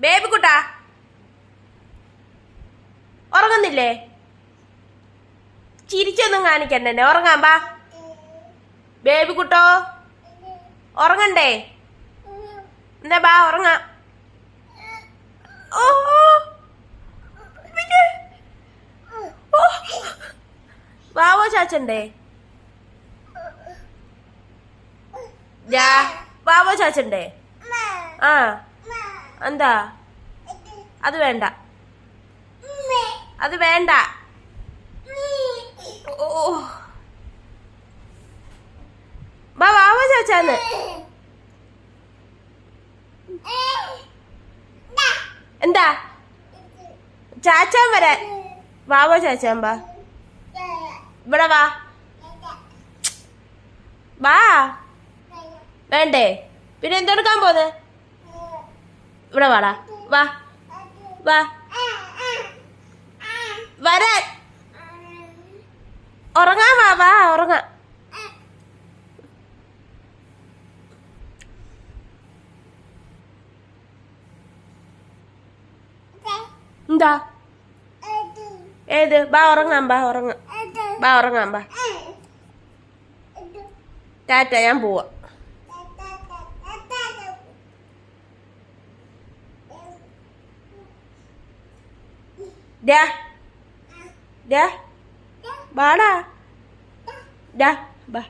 Baby കുട്ടാ ഉറങ്ങുന്നില്ലേ? ചിരിച്ചൊന്നും കാണിക്കണ്ടേ, ഉറങ്ങാൻ ബാ. Baby കുട്ടോ ഉറങ്ങണ്ടേ? എന്താ ബാ ഉറങ്ങാം. ഓ വാവോ ചാച്ചണ്ടേ? വാവോ ചാച്ചണ്ടേ? ആ എന്താ? അത് വേണ്ട, അത് വേണ്ട. ഓ വാവോ ചാച്ചാന്ന്. എന്താ ചാച്ചാൻ വരാൻ? വാവോ ചാച്ചാൻ ബാ. ഇവിടെ വാ. വാ. വേണ്ടേ? പിന്നെ എന്തെടുക്കാൻ പോന്നെ? ഇവിടെ വാടാ. വാ വാ വരാൻ. ഉറങ്ങാൻ വാ. വാ ഉറങ്ങാ. എന്താ? ഏത്? ബാ ഉറങ്ങാൻ ബാ. ഉറങ്ങാം ബാ. ഉറങ്ങാൻ ബാ. ടാറ്റ, ഞാൻ പോവാ. ബാടാ. ബാ.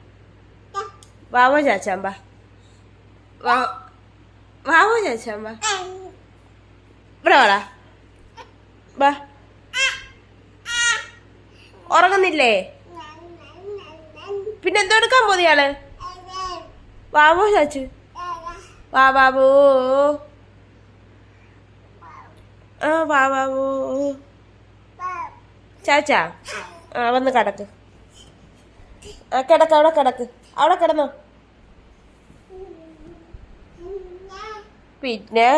വാവോ ചാച്ചാൻ ബാ. വാവോ ചാച്ചാൻ ബാ. ഇവിടെ വാടാ. ബാ. ഉറങ്ങുന്നില്ലേ? പിന്നെ എന്തെടുക്കാൻ പോന്നിയാള്? വാവോ ചാച്ചു. വാ ബാബു. ആ വാ ബാബു. ചാച്ചാ വന്ന് കിടക്ക്. കിടക്ക്, അവിടെ കിടക്ക്. അവിടെ കിടന്നോ. പിന്നെ